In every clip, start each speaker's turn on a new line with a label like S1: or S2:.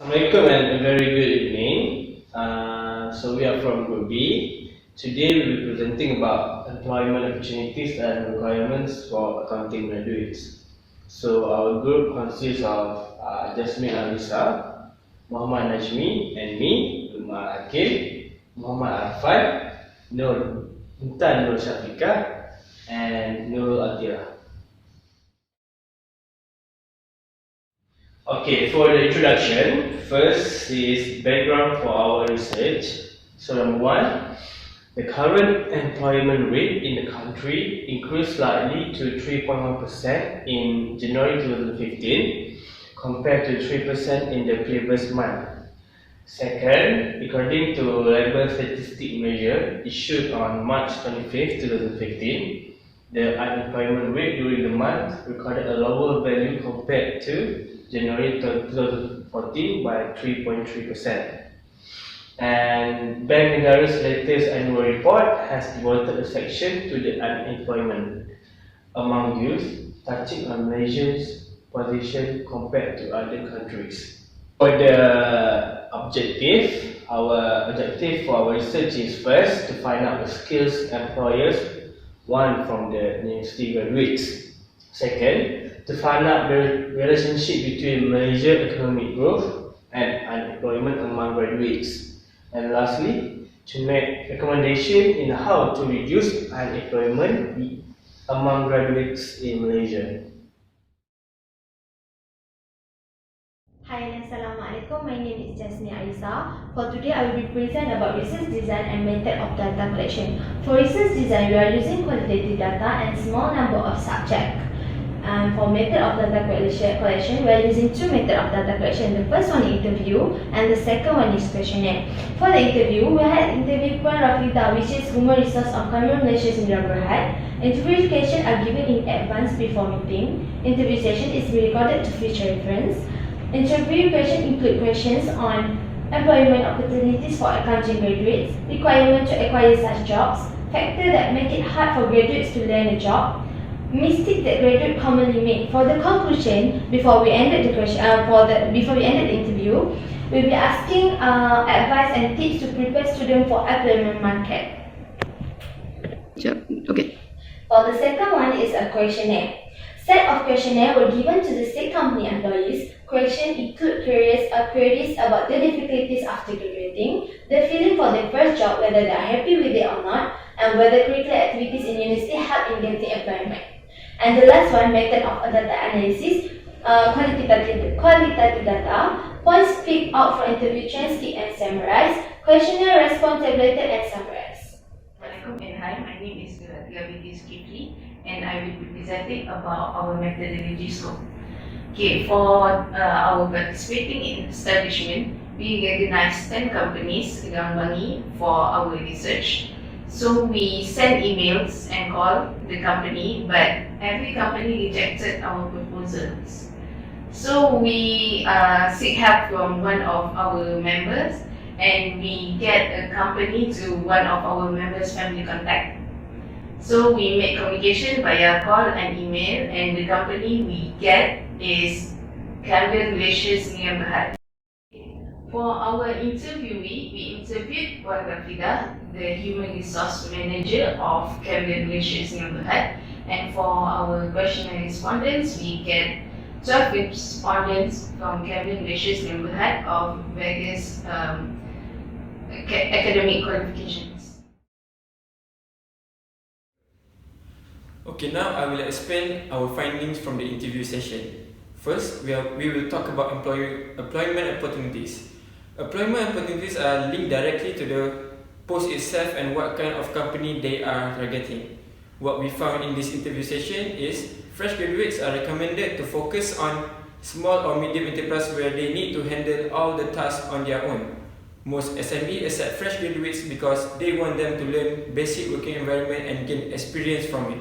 S1: Assalamualaikum and a very good evening. So we are from Group B. Today we will be presenting about employment opportunities and requirements for accounting graduates. So our group consists of Jasmine Alisa, Muhammad Najmi, and me, Umar Hakim, Muhammad Arfan, Nur Intan Nur Syafiqah, and Nurul Atira. Okay, for the introduction, first is background for our research. So number one, the current employment rate in the country increased slightly to 3.1% in January 2015 compared to 3% in the previous month. Second, according to labor statistic measure issued on March 25, 2015, the unemployment rate during the month recorded a lower value compared to January 2014 by 3.3%. And Bank Negara's latest annual report has devoted a section to the unemployment among youth, touching on Malaysia's position compared to other countries. For the objective, our objective for our research is first to find out the skills employers want from the university graduates. Second, to find out the relationship between Malaysian economic growth and unemployment among graduates. And lastly, to make recommendation in how to reduce unemployment among graduates in Malaysia.
S2: Hi and Assalamualaikum, my name is Jasmine Alisa. For today, I will be present about research design and method of data collection. For research design, we are using quantitative data and small number of subjects. For method of data collection, we are using two methods of data collection. The first one is interview and the second one is questionnaire. For the interview, we had interview Puan Rafida, which is Human Resource of Cameroon Malaysia Sdn Bhd. Interview questions are given in advance before meeting. Interview session is recorded to future reference. Interview questions include questions on employment opportunities for accounting graduates, requirement to acquire such jobs, factors that make it hard for graduates to land a job, mistake that graduates commonly make. For the conclusion, before we ended the interview, we'll be asking advice and tips to prepare students for employment market.
S3: Okay.
S2: For the second one is a questionnaire. Set of questionnaire were given to the state company employees. Questions include queries about the difficulties after graduating, the feeling for their first job, whether they are happy with it or not, and whether curricular activities in university help in getting employment. And the last one, method of data analysis, qualitative data, points picked out from interview transcript and summarized, questionnaire response tabulated and summarized.
S4: Assalamualaikum and hi, my name is Vide0 and I will be presenting about our methodology scope. Okay, for our participating in establishment, we recognize 10 companies around money for our research. So we send emails and call the company, but every company rejected our proposals. So we seek help from one of our members, and we get a company to one of our members' family contact. So we make communication via call and email, and the company we get is Cameroon Malaysia Sdn Bhd. For our interviewee, we interviewed Puan Rafida, the Human Resource Manager of Cameroon Malaysia Sdn Bhd. And for our questionnaire respondents, we get 12 respondents from Cameroon Malaysia Sdn Bhd of various academic qualifications.
S3: Okay, now I will explain our findings from the interview session. First, we will talk about employment opportunities. Employment opportunities are linked directly to the post itself and what kind of company they are targeting. What we found in this interview session is fresh graduates are recommended to focus on small or medium enterprise where they need to handle all the tasks on their own. Most SME accept fresh graduates because they want them to learn basic working environment and gain experience from it.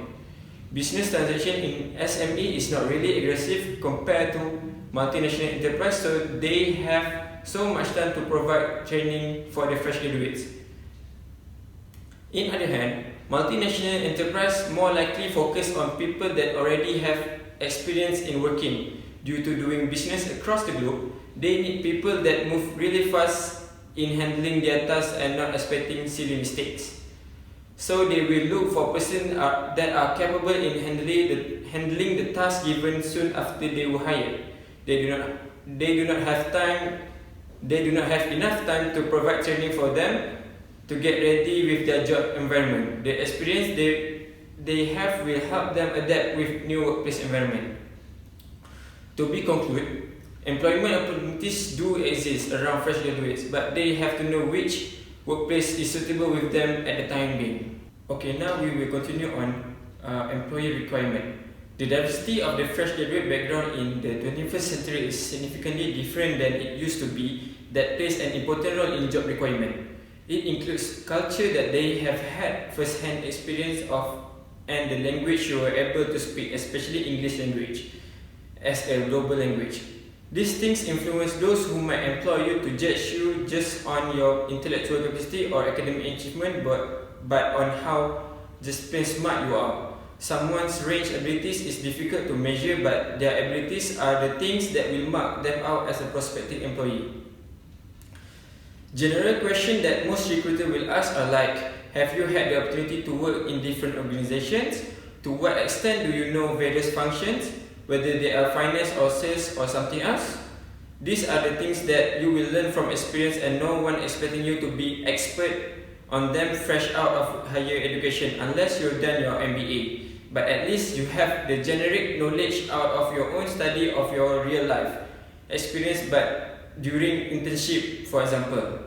S3: Business transaction in SME is not really aggressive compared to multinational enterprise, so they have so much time to provide training for the fresh graduates. In other hand, multinational enterprise more likely focus on people that already have experience in working. Due to doing business across the globe, They need people that move really fast in handling their tasks and not expecting silly mistakes. So they will look for persons that are capable in handling the task given soon after they were hired. They do not have enough time to provide training for them to get ready with their job environment. The experience they have will help them adapt with new workplace environment. To be concluded, employment opportunities do exist around fresh graduates, but they have to know which workplace is suitable with them at the time being. Okay, now we will continue on employee requirement. The diversity of the fresh graduate background in the 21st century is significantly different than it used to be. That plays an important role in job requirement. It includes culture that they have had first-hand experience of and the language you are able to speak, especially English language, as a global language. These things influence those who might employ you to judge you just on your intellectual capacity or academic achievement, but on how just plain smart you are. Someone's range abilities is difficult to measure, but their abilities are the things that will mark them out as a prospective employee. General questions that most recruiters will ask are like, have you had the opportunity to work in different organizations? To what extent do you know various functions, whether they are finance or sales or something else? These are the things that you will learn from experience, and no one expecting you to be expert on them fresh out of higher education unless you've done your MBA. But at least you have the generic knowledge out of your own study of your real life experience, but during internship, for example.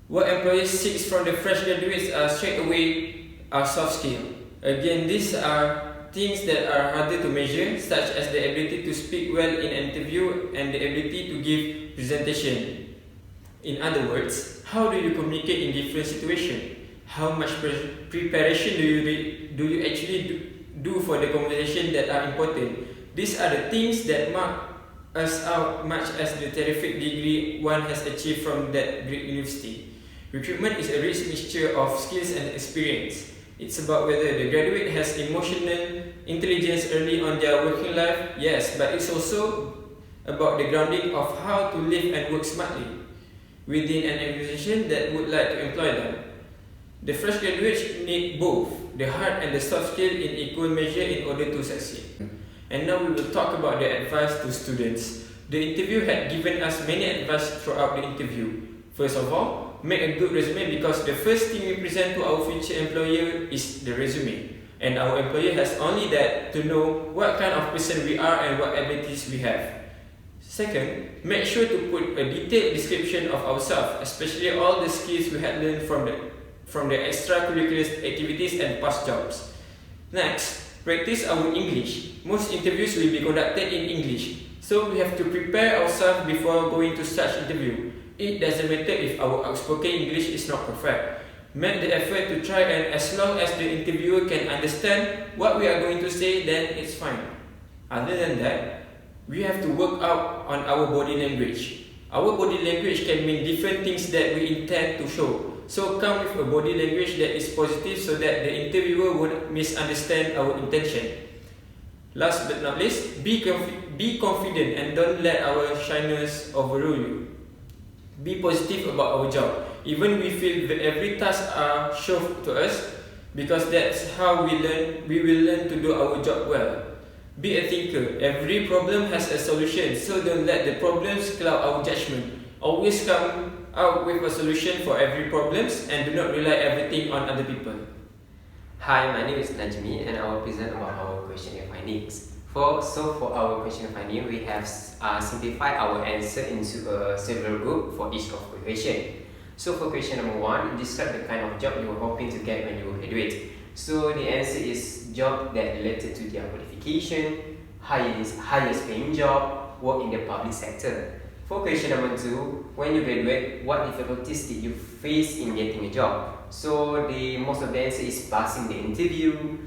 S3: What employers seek from the fresh graduates are straight away soft skills. Again, these are things that are harder to measure, such as the ability to speak well in an interview and the ability to give presentation. In other words, how do you communicate in different situations? How much preparation do you actually do for the conversation that are important? These are the things that mark us out much as the terrific degree one has achieved from that great university. Recruitment is a rich mixture of skills and experience. It's about whether the graduate has emotional intelligence early on their working life, yes, but it's also about the grounding of how to live and work smartly within an organization that would like to employ them. The fresh graduates need both the hard and the soft skill in equal measure in order to succeed. And now we will talk about the advice to students. The interview had given us many advice throughout the interview. First of all, make a good resume, because the first thing we present to our future employer is the resume. And our employer has only that to know what kind of person we are and what abilities we have. Second, make sure to put a detailed description of ourselves, especially all the skills we had learned from the extracurricular activities and past jobs. Next, practice our English. Most interviews will be conducted in English, so we have to prepare ourselves before going to such interview. It doesn't matter if our outspoken English is not perfect. Make the effort to try, and as long as the interviewer can understand what we are going to say, then it's fine. Other than that, we have to work out on our body language. Our body language can mean different things that we intend to show. So come with a body language that is positive so that the interviewer won't misunderstand our intention. Last but not least, be confident and don't let our shyness overrule you. Be positive about our job. Even we feel that every task are shoved to us, because that's how we will learn to do our job well. Be a thinker. Every problem has a solution, so don't let the problems cloud our judgment. Always come out with a solution for every problem, and do not rely everything on other people.
S5: Hi, my name is Najmi, and I will present about our questionnaire findings. For our questionnaire finding, we have simplified our answer into several groups for each of the question. So for question number 1, describe the kind of job you are hoping to get when you graduate. So the answer is job that related to their qualification, highest paying job, work in the public sector. For question number 2, when you graduate, what difficulties did you face in getting a job? So most of the answer is passing the interview,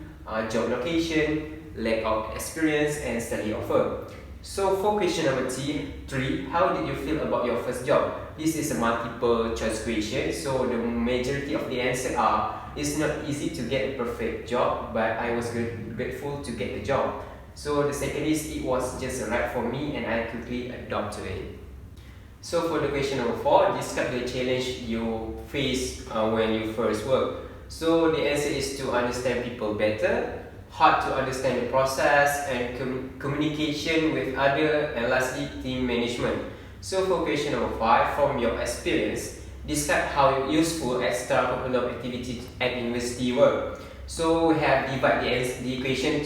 S5: job location, lack of experience, and study offer. So for question number 3, how did you feel about your first job? This is a multiple choice question, so the majority of the answer are, it's not easy to get a perfect job, but I was grateful to get the job. So the second is it was just right for me and I quickly adopt to it. So for the question number 4, describe the challenge you face when you first work. So the answer is to understand people better, hard to understand the process, and communication with other, and lastly team management. So for question number 5, from your experience, describe how useful extracurricular activities at university work. So we have divided the equation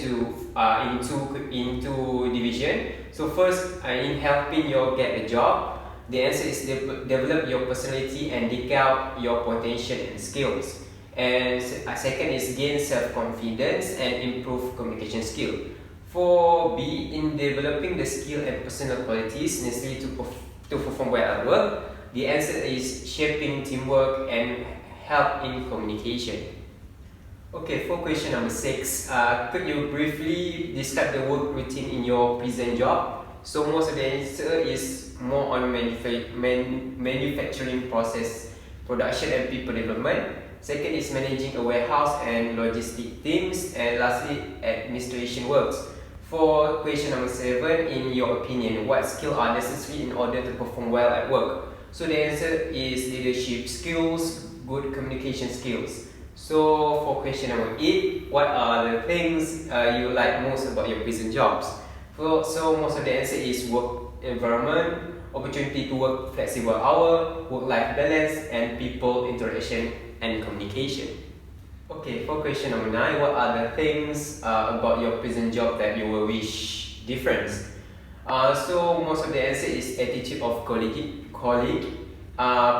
S5: into division. So first, in helping you get a job, the answer is develop your personality and dig out your potential and skills. And second is gain self-confidence and improve communication skill. For B, in developing the skill and personal qualities necessary to perform well at work, the answer is shaping teamwork and help in communication. Okay, for question number 6, could you briefly describe the work routine in your present job? So most of the answer is more on manufacturing process, production and people development. Second is managing a warehouse and logistic teams, and lastly administration works. For question number 7, in your opinion, what skills are necessary in order to perform well at work? So the answer is leadership skills, good communication skills. So for question number 8, what are the things you like most about your present jobs? So most of the answer is work environment, opportunity to work flexible hour, work-life balance, and people interaction and communication. Okay, for question number 9, what are the things about your present job that you will wish different? So most of the answer is attitude of colleague,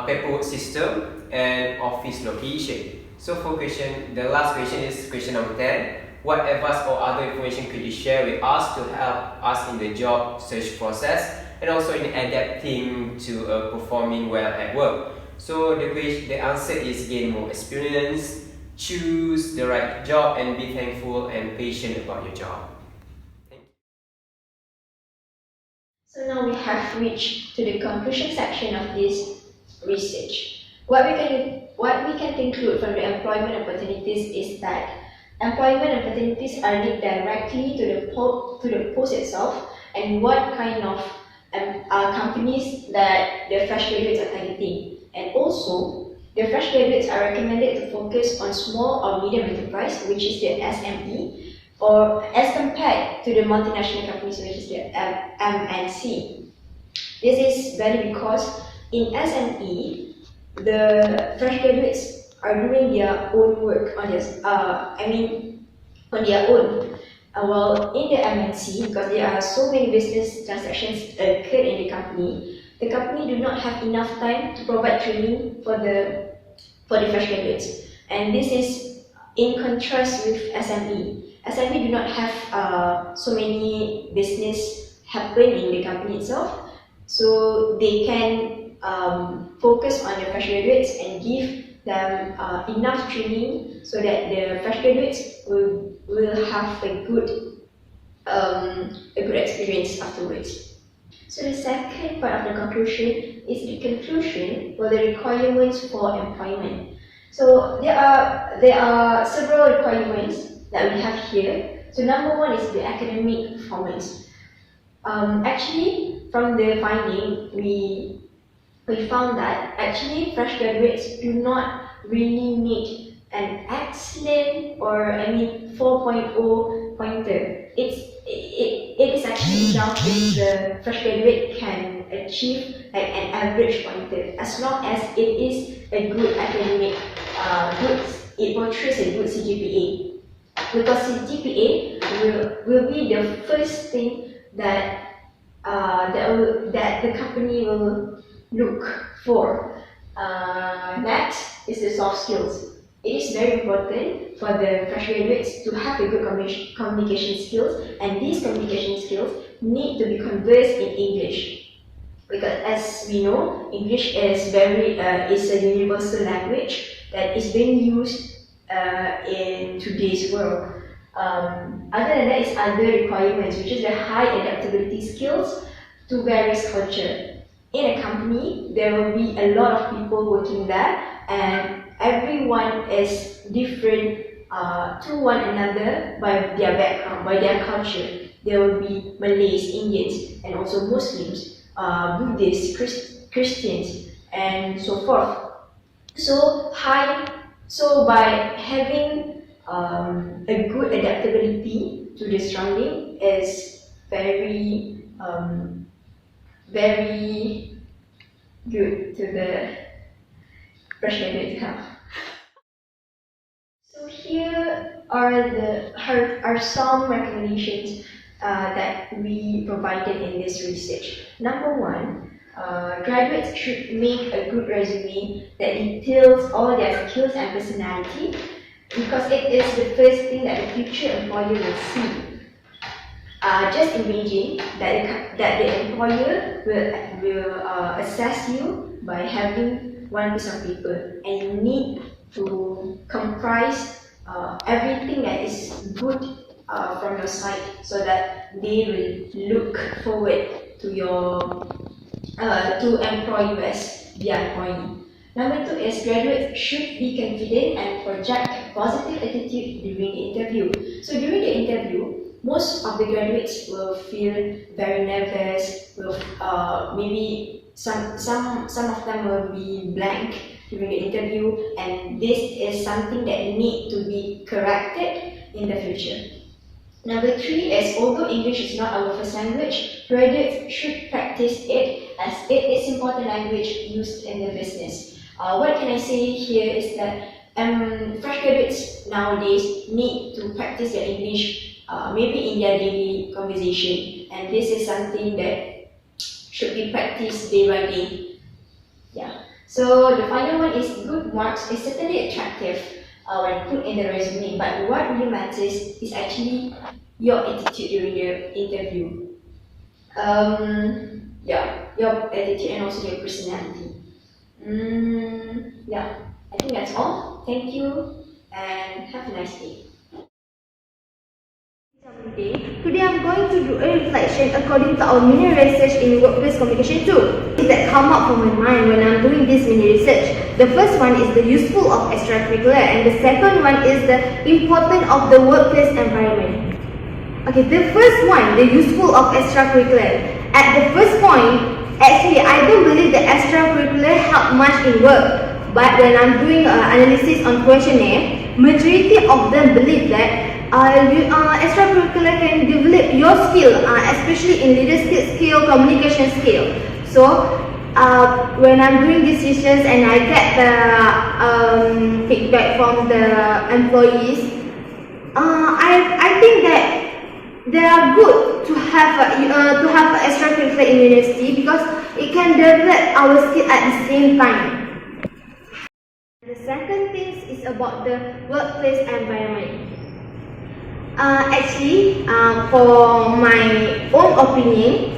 S5: paperwork system, and office location. So for the last question is question number 10. What advice or other information could you share with us to help us in the job search process and also in adapting to performing well at work? So the answer is gain more experience, choose the right job, and be thankful and patient about your job. Thank you.
S2: So now we have reached to the conclusion section of this research. What we can conclude from the employment opportunities is that employment opportunities are linked directly to the post itself and what kind of companies that the fresh graduates are targeting. And also, the fresh graduates are recommended to focus on small or medium enterprise, which is the SME, or as compared to the multinational companies, which is the MNC. This is valid because in SME, the fresh graduates are doing their own work on their own. While in the MNC, because there are so many business transactions occurred in the company do not have enough time to provide training for the fresh graduates. And this is in contrast with SME. SME do not have so many business happen in the company itself, so they can focus on the fresh graduates and give them enough training so that the fresh graduates will have a good experience afterwards. So the second part of the conclusion is the conclusion for the requirements for employment. So there are several requirements that we have here. So number 1 is the academic performance. Actually, from the finding, we found that actually fresh graduates do not really need an excellent or 4.0 pointer. It is actually enough if the fresh graduate can achieve like an average pointer, as long as it is a good academic, it portrays a good CGPA. Because CGPA will be the first thing that the company will look for. Next is the soft skills. It is very important for the fresh graduates to have a good communication skills, and these communication skills need to be conversed in English. Because as we know, English is is a universal language that is being used in today's world. Other than that is other requirements, which is the high adaptability skills to various culture. In a company, there will be a lot of people working there, and everyone is different to one another by their background, by their culture. There will be Malays, Indians, and also Muslims, Buddhists, Christians, and so forth. So by having a good adaptability to the surrounding is very good to the fresh graduate to have. So here are some recommendations that we provided in this research. Number one, graduates should make a good resume that details all their skills and personality, because it is the first thing that the future employer will see. Just imagine that the employer will assess you by having one piece of paper, and you need to comprise everything that is good from your side, so that they will look forward to employ you as their employee. Number two is graduates should be confident and project a positive attitude during the interview. So during the interview, most of the graduates will feel very nervous. Maybe some of them will be blank during the interview, and this is something that need to be corrected in the future. Number three is, although English is not our first language, graduates should practice it, as it is important language used in the business. What can I say here is that fresh graduates nowadays need to practice their English maybe in their daily conversation, and this is something that should be practiced day by day. Yeah. So the final one is, good marks is certainly attractive when put in the resume, but what really matters is actually your attitude during the interview. Your attitude and also your personality. I think that's all. Thank you and have a nice day.
S6: Today I'm going to do a reflection according to our mini research in workplace communication too. That come up from my mind when I'm doing this mini research. The first one is the useful of extracurricular, and the second one is the importance of the workplace environment. Okay, the first one, the useful of extracurricular. At the first point, actually I don't believe that extracurricular help much in work. But when I'm doing analysis on questionnaire, majority of them believe that extracurricular can develop your skill, especially in leadership skill, communication skill. So when I'm doing decisions and I get the feedback from the employees, I think that they are good to have extracurricular in university, because it can develop our skill at the same time. The second thing is about the workplace environment. For my own opinion,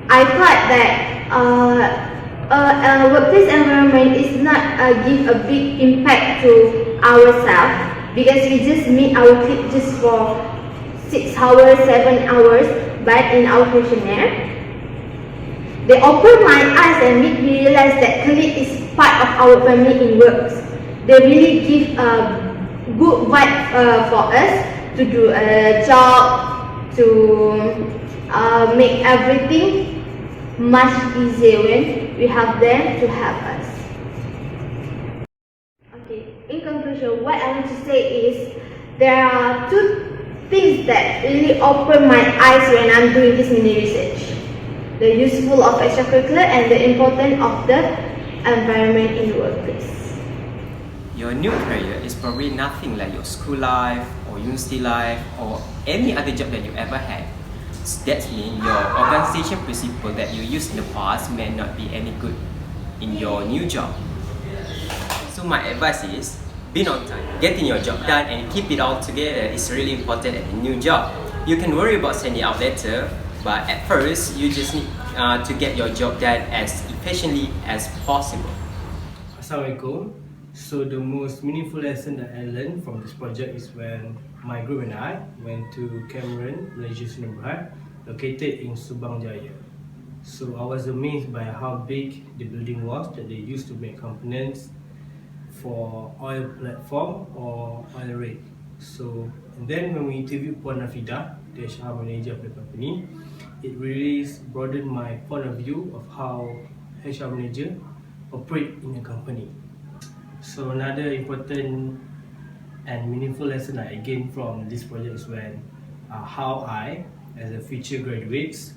S6: I thought that a workplace environment is not give a big impact to ourselves, because we just meet our clique just for 6 hours, 7 hours. But in our questionnaire, they open my eyes and make me realize that colleague is part of our family in works. They really give a good vibe for us to do a job, to make everything much easier when we have them to help us. Okay, in conclusion, what I want to say is there are two things that really open my eyes when I'm doing this mini research: the useful of extracurricular and the importance of the environment in the workplace.
S5: Your new career is probably nothing like your school life or university life or any other job that you ever had. So that means your organization principle that you used in the past may not be any good in your new job. So my advice is, be on time, getting your job done and keep it all together is really important at a new job. You can worry about sending out later, but at first you just need to get your job done as efficiently as possible.
S1: Assalamualaikum. So the most meaningful lesson that I learned from this project is when my group and I went to Cameron, Malaysia Sdn Bhd, located in Subang Jaya. So I was amazed by how big the building was that they used to make components for oil platform or oil rig. So, and then when we interviewed Puan Rafida, the HR manager of the company, it really broadened my point of view of how HR manager operate in a company. So another important and meaningful lesson I gained from this project is when how I, as a future graduates,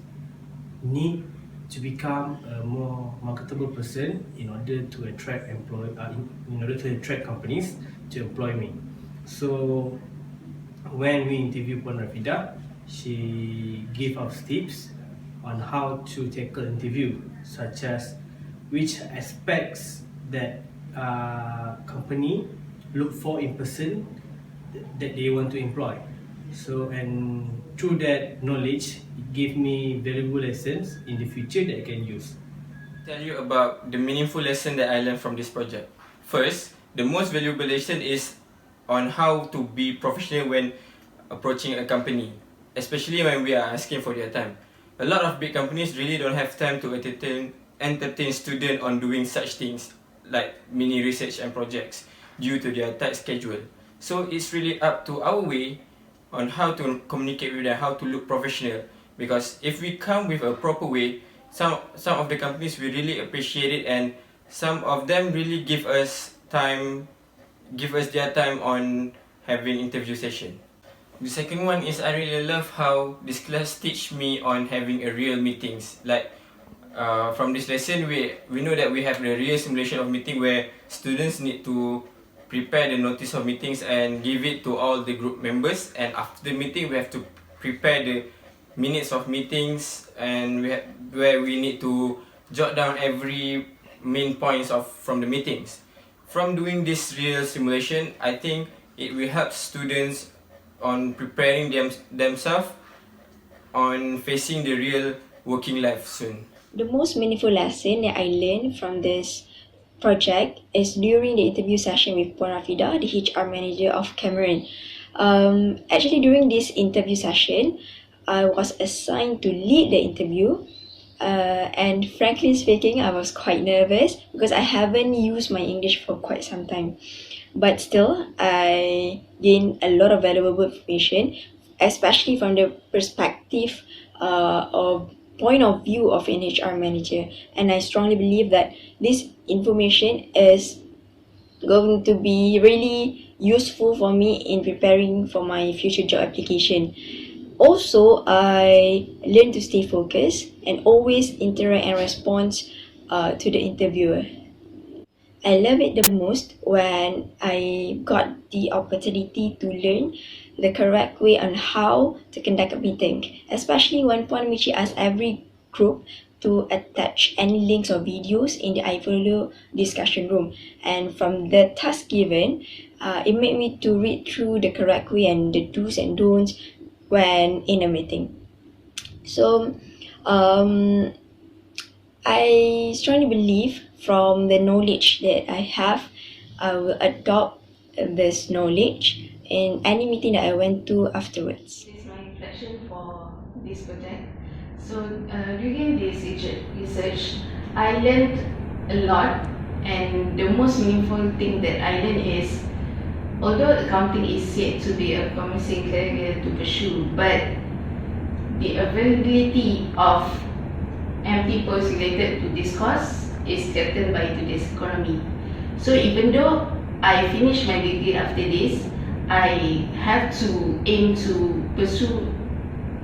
S1: need to become a more marketable person in order to attract in order to attract companies to employ me. So when we interviewed Puan Rafida, she gave us tips on how to tackle interview, such as which aspects that company look for in person that they want to employ. So, and through that knowledge, it gave me valuable lessons in the future that I can use.
S3: Tell you about the meaningful lesson that I learned from this project. First, the most valuable lesson is on how to be professional when approaching a company, especially when we are asking for their time. A lot of big companies really don't have time to entertain students on doing such things like mini research and projects due to their tight schedule. So it's really up to our way on how to communicate with them, how to look professional. Because if we come with a proper way, some of the companies will really appreciate it, and some of them really give us their time on having interview session. The second one is I really love how this class teach me on having a real meetings. Like from this lesson, we know that we have the real simulation of meeting where students need to prepare the notice of meetings and give it to all the group members, and after the meeting we have to prepare the minutes of meetings, and where we need to jot down every main points from the meetings. From doing this real simulation, I think it will help students on preparing themselves on facing the real working life soon.
S7: The most meaningful lesson that I learned from this project is during the interview session with Puan Rafida, the HR manager of Cameron. Actually, during this interview session, I was assigned to lead the interview, and frankly speaking, I was quite nervous because I haven't used my English for quite some time. But still, I gained a lot of valuable information, especially from the perspective of point of view of an HR manager. And I strongly believe that this information is going to be really useful for me in preparing for my future job application. Also, I learned to stay focused and always interact and respond to the interviewer. I love it the most when I got the opportunity to learn the correct way on how to conduct a meeting, especially when Puan Michi asked every group to attach any links or videos in the iFolio discussion room. And from the task given, it made me to read through the correct way and the do's and don'ts when in a meeting. So, I strongly believe from the knowledge that I have, I will adopt this knowledge in any meeting that I went to afterwards.
S4: This is my reflection for this project. So during this research, I learned a lot, and the most meaningful thing that I learned is, although accounting is said to be a promising career to pursue, but the availability of empty posts related to this course is threatened by today's economy. So even though I finish my degree after this, I have to aim to pursue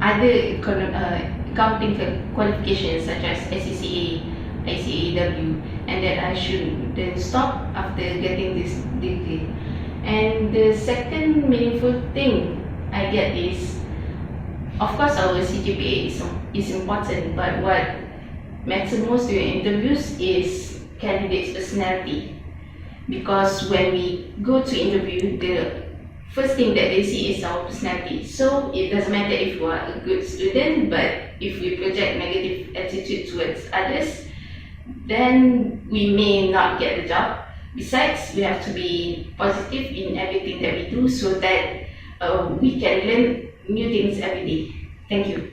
S4: other accounting qualifications such as SCCA, ICAW, and that I should then stop after getting this degree. And the second meaningful thing I get is, of course, our CGPA is important, but what matters most during interviews is candidates' personality. Because when we go to interview, the first thing that they see is our personality. So it doesn't matter if you are a good student, but if we project negative attitude towards others, then we may not get the job. Besides, we have to be positive in everything that we do so that we can learn new things every day. Thank you.